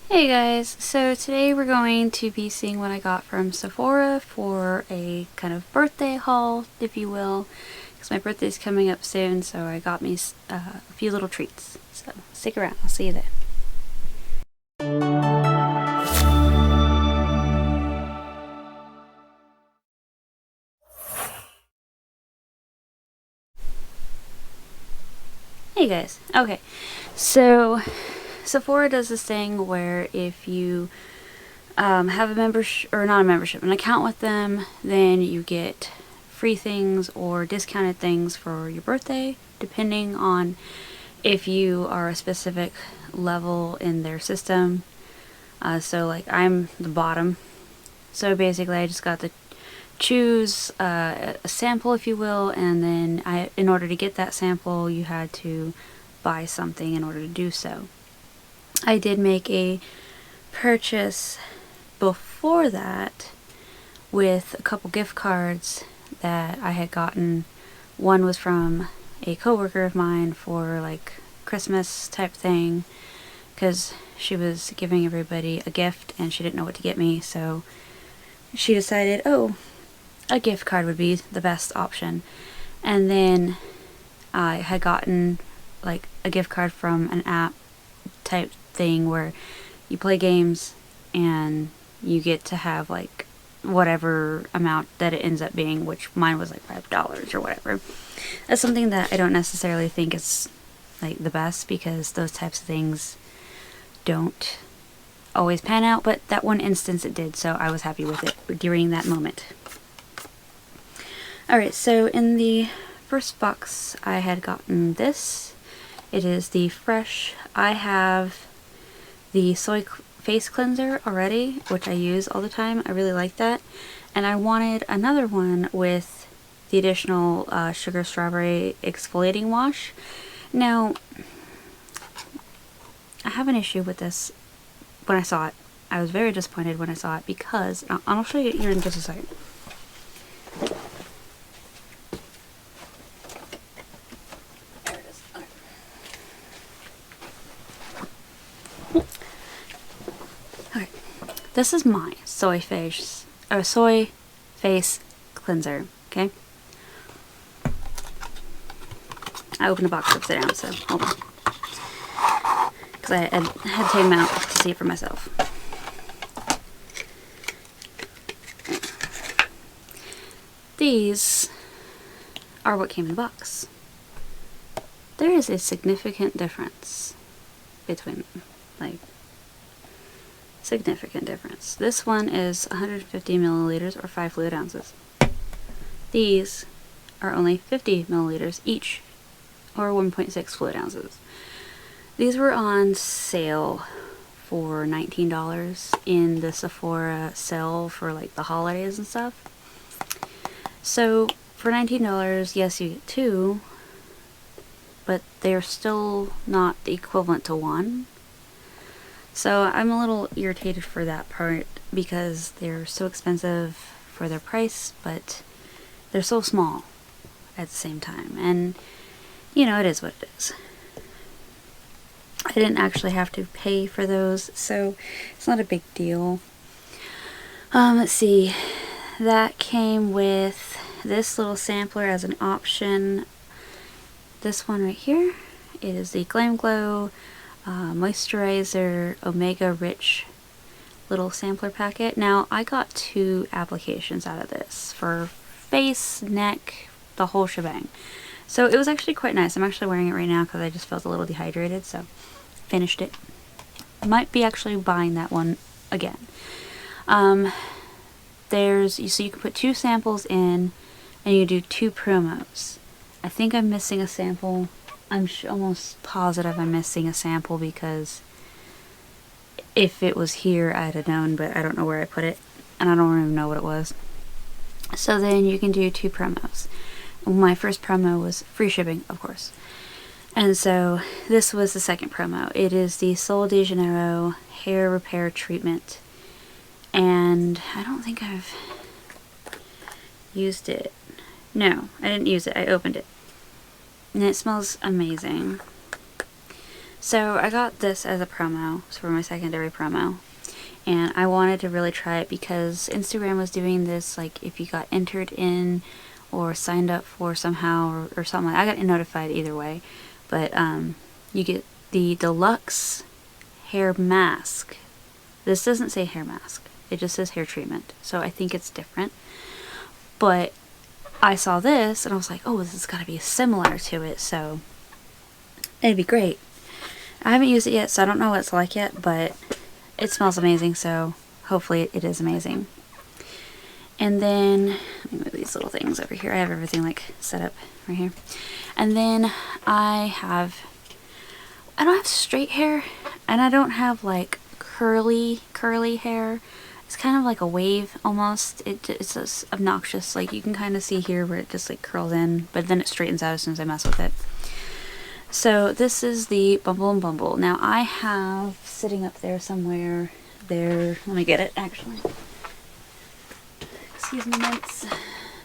Hey guys, so today we're going to be seeing what I got from Sephora for a kind of birthday haul, if you will, because my birthday's coming up soon, so I got me a few little treats. So stick around, I'll see you then. Hey guys, okay, so Sephora does this thing where if you have a membership, or not a membership, an account with them, then you get free things or discounted things for your birthday, depending on if you are a specific level in their system. So like I'm the bottom, so basically I just got to choose a sample, if you will, and then in order to get that sample you had to buy something in order to do so. I did make a purchase before that with a couple gift cards that I had gotten. One was from a coworker of mine for like Christmas type thing, because she was giving everybody a gift and she didn't know what to get me, so she decided, oh, a gift card would be the best option. And then I had gotten like a gift card from an app type thing where you play games and you get to have like whatever amount that it ends up being, which mine was like $5 or whatever. That's something that I don't necessarily think is like the best, because those types of things don't always pan out, but that one instance it did, so I was happy with it during that moment. Alright, so in the first box I had gotten this. It is the Fresh. I have the soy face cleanser already, which I use all the time. I really like that. And I wanted another one with the additional sugar strawberry exfoliating wash. Now, I have an issue with this. When I saw it, I was very disappointed when I saw it, because I'll show you here in just a second. There it is. Okay. This is my soy face cleanser. Okay. I opened the box upside down, so hold on, because I had to take them out to see it for myself. These are what came in the box. There is a significant difference between them. Like, significant difference. This one is 150 milliliters or 5 fluid ounces. These are only 50 milliliters each, or 1.6 fluid ounces. These were on sale for $19 in the Sephora sale for like the holidays and stuff. So for $19, yes, you get two, but they're still not the equivalent to one. So I'm a little irritated for that part, because they're so expensive for their price, but they're so small at the same time. And, you know, it is what it is. I didn't actually have to pay for those, so it's not a big deal. Let's see. That came with this little sampler as an option. This one right here. It is the Glam Glow Moisturizer Omega Rich little sampler packet. Now, I got 2 applications out of this for face, neck, the whole shebang. So it was actually quite nice. I'm actually wearing it right now because I just felt a little dehydrated, so finished it. Might be actually buying that one again. So you can put 2 samples in and you do 2 promos. I think I'm missing a sample. I'm almost positive I'm missing a sample, because if it was here I'd have known, but I don't know where I put it and I don't even know what it was. So then you can do 2 promos. My first promo was free shipping, of course. And so this was the second promo. It is the Sol de Janeiro hair repair treatment. And I don't think I've used it. No, I didn't use it. I opened it. And it smells amazing. So I got this as a promo, so for my secondary promo. And I wanted to really try it because Instagram was doing this, like, if you got entered in or signed up for somehow or something. I got notified either way. But you get the deluxe hair mask. This doesn't say hair mask. It just says hair treatment. So I think it's different. But I saw this and I was like, oh, this has got to be similar to it. So it'd be great. I haven't used it yet, so I don't know what it's like yet, but it smells amazing, so hopefully it is amazing. And then, let me move these little things over here. I have everything like set up right here. And then I don't have straight hair, and I don't have like curly hair. It's kind of like a wave almost. It's just obnoxious. Like you can kind of see here where it just like curls in, but then it straightens out as soon as I mess with it. So this is the Bumble and Bumble. Now I have sitting up there somewhere there. Let me get it actually. Excuse me, mints.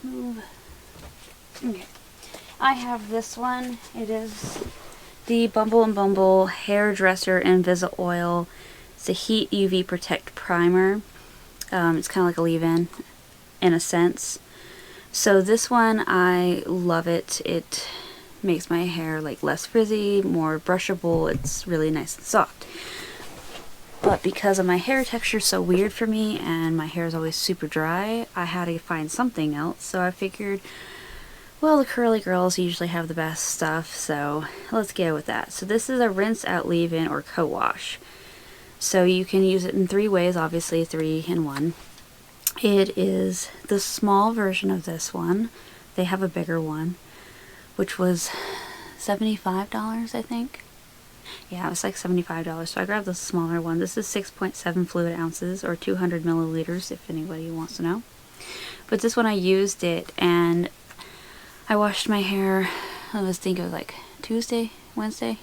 Move. Okay. I have this one. It is the Bumble and Bumble Hairdresser Invisi Oil. It's a Heat UV Protect Primer. It's kind of like a leave-in a sense. So this one, I love it. It makes my hair like less frizzy, more brushable. It's really nice and soft. But because of my hair texture so weird for me and my hair is always super dry, I had to find something else. So I figured, well, the curly girls usually have the best stuff, so let's go with that. So this is a rinse out leave-in or co-wash. So you can use it in 3 ways, obviously 3 in 1. It is the small version of this one. They have a bigger one, which was $75, I think. Yeah, it was like $75. So I grabbed the smaller one. This is 6.7 fluid ounces or 200 milliliters if anybody wants to know. But this one I used it and I washed my hair, I think it was like Tuesday, Wednesday,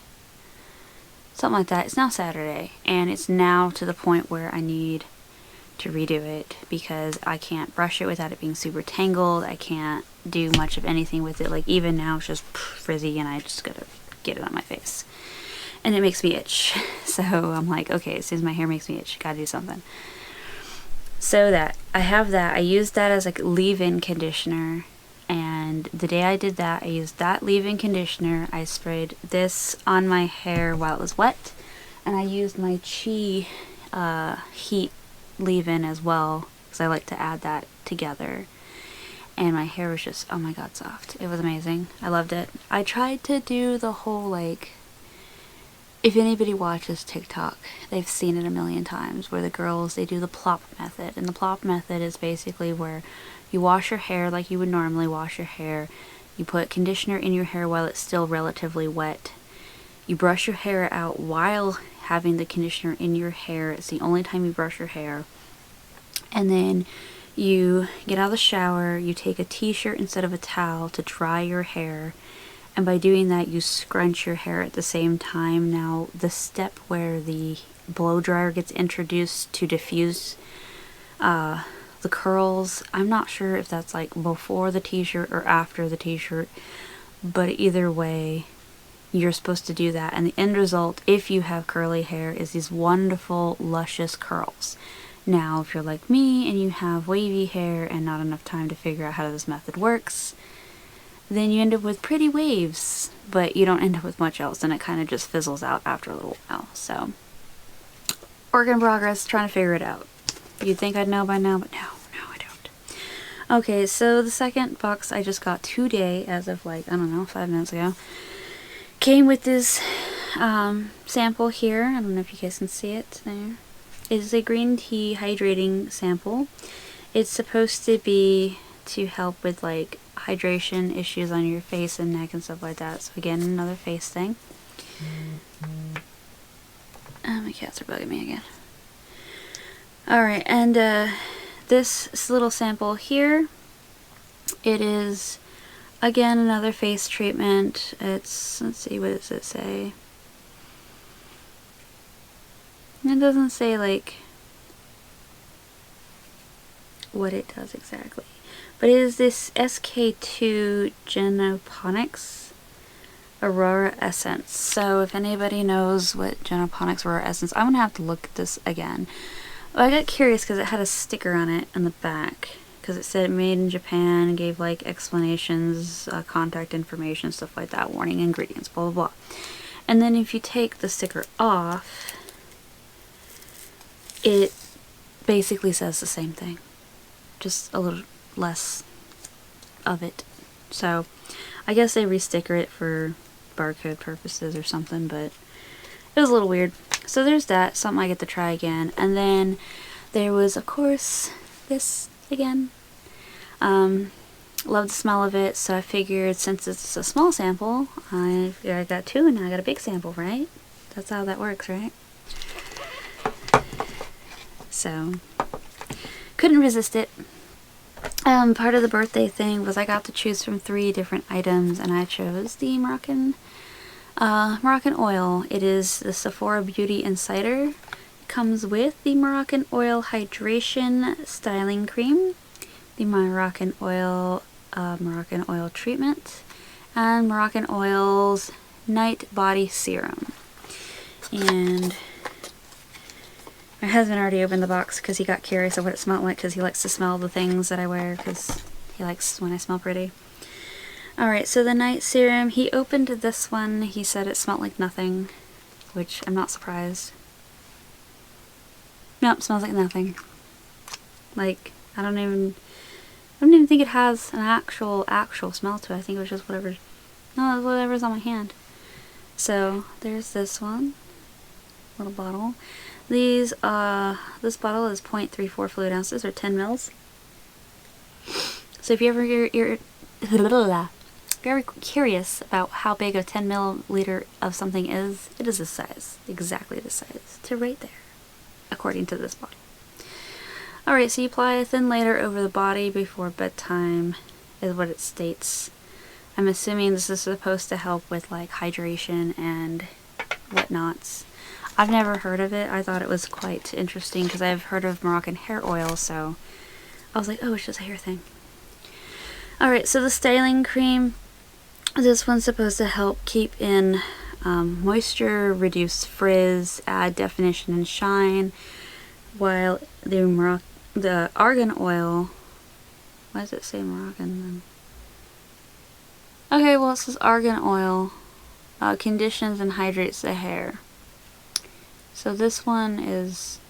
something like that. It's now Saturday and it's now to the point where I need to redo it because I can't brush it without it being super tangled. I can't do much of anything with it. Like even now it's just frizzy and I just gotta get it on my face. And it makes me itch. So I'm like, okay, as soon as my hair makes me itch, gotta do something. So I have that. I used that as like leave-in conditioner. And the day I did that, I used that leave-in conditioner. I sprayed this on my hair while it was wet. And I used my Chi heat leave-in as well. Because I like to add that together. And my hair was just, oh my god, soft. It was amazing. I loved it. I tried to do the whole like, if anybody watches TikTok, they've seen it a million times, where the girls, they do the plop method. And the plop method is basically where you wash your hair like you would normally wash your hair. You put conditioner in your hair while it's still relatively wet. You brush your hair out while having the conditioner in your hair. It's the only time you brush your hair. And then you get out of the shower, you take a t-shirt instead of a towel to dry your hair. And by doing that, you scrunch your hair at the same time. Now, the step where the blow dryer gets introduced to diffuse the curls, I'm not sure if that's like before the t-shirt or after the t-shirt. But either way, you're supposed to do that. And the end result, if you have curly hair, is these wonderful, luscious curls. Now, if you're like me and you have wavy hair and not enough time to figure out how this method works, then you end up with pretty waves, but you don't end up with much else, and it kind of just fizzles out after a little while. So, work in progress, trying to figure it out. You'd think I'd know by now, but no, I don't. Okay, so the second box I just got today, as of like, I don't know, 5 minutes ago, came with this sample here. I don't know if you guys can see it there. It is a green tea hydrating sample. It's supposed to be to help with like hydration issues on your face and neck and stuff like that. So again, another face thing. My cats are bugging me again. Alright, and this little sample here, it is again another face treatment. It's, let's see, what does it say? It doesn't say like what it does exactly. But it is this SK2 Genoponics Aurora Essence. So if anybody knows what Genoponics Aurora Essence, I'm gonna have to look at this again. Well, I got curious because it had a sticker on it in the back because it said made in Japan, gave like explanations, contact information, stuff like that, warning ingredients, blah blah blah. And then if you take the sticker off, it basically says the same thing, just a little less of it. So I guess they re-sticker it for barcode purposes or something, but it was a little weird. So there's that, something I get to try again. And then there was, of course, this again. Love the smell of it, so I figured since it's a small sample, I got two and now I got a big sample, right? That's how that works, right? So, couldn't resist it. Part of the birthday thing was I got to choose from 3 different items, and I chose the Moroccan oil. It is the Sephora Beauty Insider. It comes with the Moroccan Oil Hydration Styling Cream, the Moroccan Oil Treatment, and Moroccan Oil's Night Body Serum. And my husband already opened the box because he got curious of what it smelled like because he likes to smell the things that I wear because he likes when I smell pretty. Alright, so the night serum, he opened this one. He said it smelled like nothing, which I'm not surprised. Nope, smells like nothing. Like, I don't even think it has an actual smell to it. I think it was just whatever's on my hand. So, there's this one. Little bottle. This bottle is 0.34 fluid ounces, or 10 mils. So if you ever you're very curious about how big a 10 milliliter of something is, it is this size, exactly this size, to right there, according to this bottle. Alright, so you apply a thin layer over the body before bedtime, is what it states. I'm assuming this is supposed to help with like hydration and whatnots. I've never heard of it. I thought it was quite interesting because I've heard of Moroccan hair oil, so I was like, oh, it's just a hair thing. Alright, so the styling cream, this one's supposed to help keep in moisture, reduce frizz, add definition and shine, while the argan oil, why does it say Moroccan then? Okay, well it says argan oil conditions and hydrates the hair. So this one is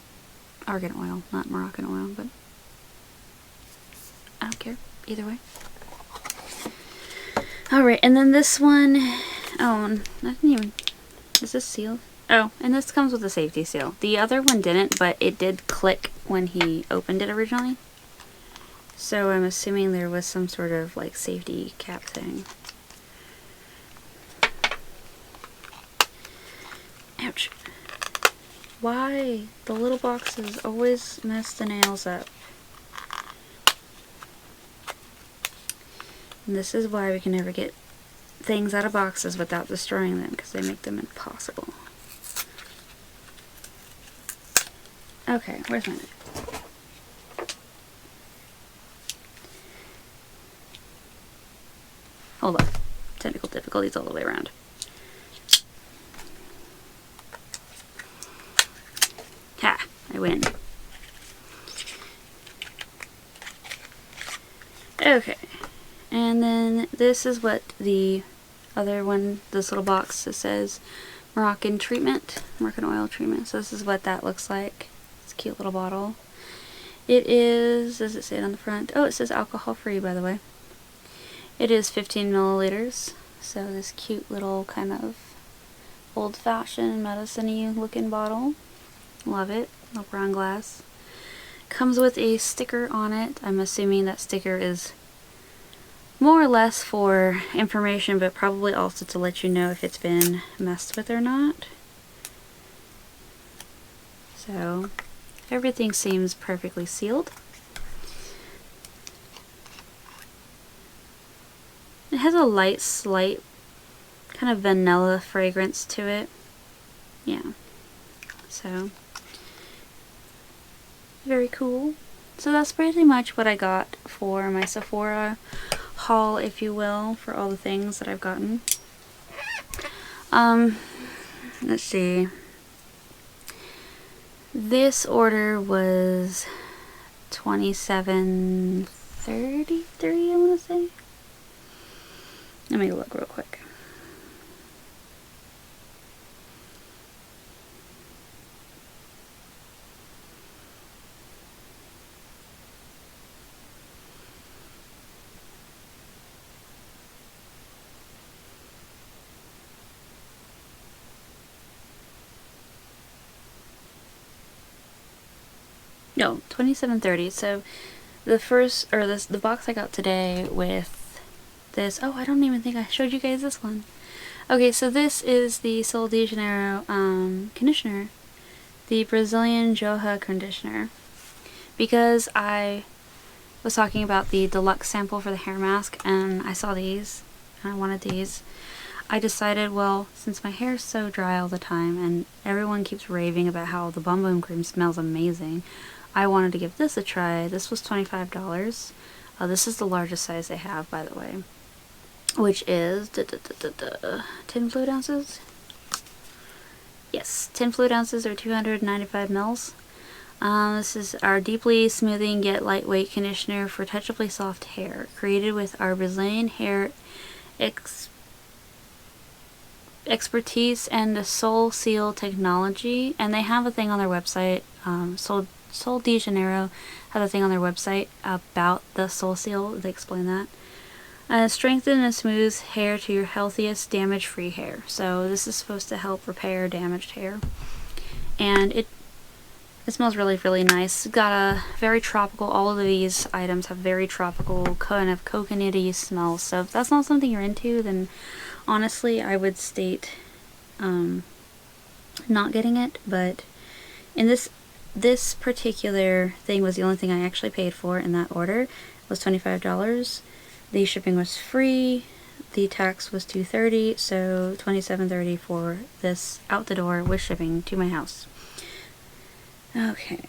argan oil, not Moroccan oil, but I don't care, either way. Alright, and then this one, oh, I didn't even, is this sealed? Oh, and this comes with a safety seal. The other one didn't, but it did click when he opened it originally. So I'm assuming there was some sort of like safety cap thing. Ouch. Why? The little boxes always mess the nails up. And this is why we can never get things out of boxes without destroying them, because they make them impossible. Okay, where's my knife? Hold on. Technical difficulties all the way around. Ha! I win. Okay. And then this is what the other one, this little box that says Moroccan treatment, Moroccan oil treatment. So this is what that looks like. It's a cute little bottle. It is, does it say it on the front? Oh, it says alcohol free, by the way. It is 15 milliliters. So this cute little kind of old-fashioned medicine-y looking bottle. Love it. Little brown glass. Comes with a sticker on it. I'm assuming that sticker is more or less for information, but probably also to let you know if it's been messed with or not. So everything seems perfectly sealed. It has a light, slight kind of vanilla fragrance to it. Yeah. So very cool. So that's pretty much what I got for my Sephora haul, if you will, for all the things that I've gotten. Let's see. This order was $27.33, I want to say. Let me look real quick. No, $27.30. So the first, or the box I got today with this, oh, I don't even think I showed you guys this one. Okay, so this is the Sol de Janeiro conditioner, the Brazilian Joja conditioner. Because I was talking about the deluxe sample for the hair mask, and I saw these, and I wanted these, I decided, well, since my hair is so dry all the time, and everyone keeps raving about how the Bum Bum Cream smells amazing, I wanted to give this a try. This was $25. This is the largest size they have, by the way, which is 10 fluid ounces. Yes, 10 fluid ounces or 295 mils. This is our deeply smoothing yet lightweight conditioner for touchably soft hair, created with our Brazilian hair expertise and the Sol Seal technology. And they have a thing on their website, Sol de Janeiro have a thing on their website about the Sol Seal. They explain that. Strengthen and smooth hair to your healthiest damage-free hair. So this is supposed to help repair damaged hair. And it smells really, really nice. It's got a very tropical, all of these items have very tropical, kind of coconutty smells. So if that's not something you're into, then honestly I would state not getting it. But in this particular thing was the only thing I actually paid for in that order. It was $25. The shipping was free. The tax was $2.30, so $27.30 for this out the door with shipping to my house. Okay.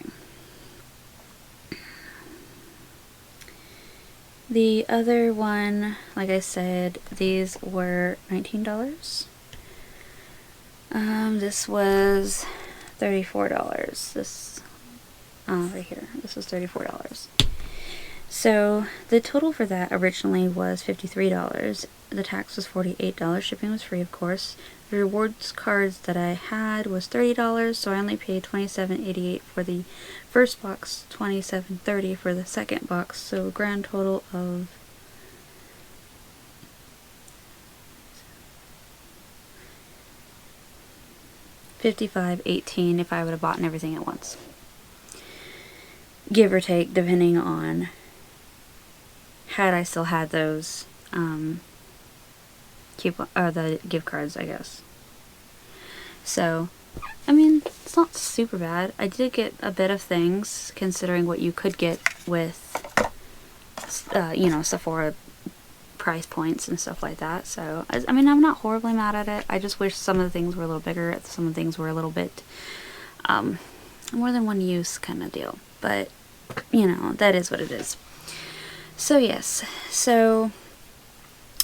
The other one, like I said, these were $19. This was $34. This right here. This was $34. So the total for that originally was $53. The tax was $48. Shipping was free, of course. The rewards cards that I had was $30, so I only paid $27.88 for the first box, $27.30 for the second box. So a grand total of $55.18 if I would have bought everything at once, give or take, depending on had I still had those the gift cards, I guess. So, I mean, it's not super bad. I did get a bit of things, considering what you could get with, you know, Sephora price points and stuff like that. So, I mean, I'm not horribly mad at it. I just wish some of the things were a little bigger, some of the things were a little bit more than one use kind of deal. But, you know, that is what it is. So, yes. So,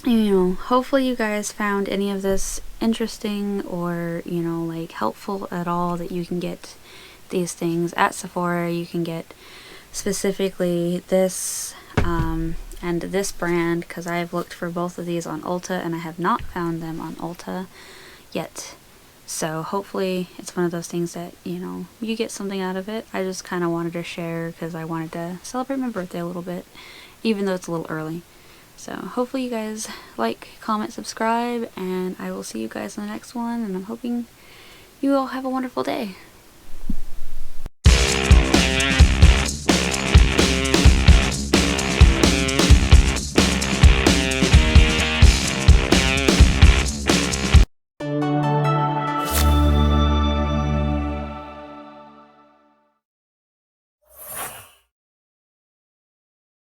you know, hopefully you guys found any of this interesting or, you know, like helpful at all, that you can get these things at Sephora. You can get specifically this and this brand, because I've looked for both of these on Ulta and I have not found them on Ulta yet. So hopefully it's one of those things that, you know, you get something out of it. I just kind of wanted to share because I wanted to celebrate my birthday a little bit, even though it's a little early. So hopefully you guys like, comment, subscribe, and I will see you guys in the next one, and I'm hoping you all have a wonderful day.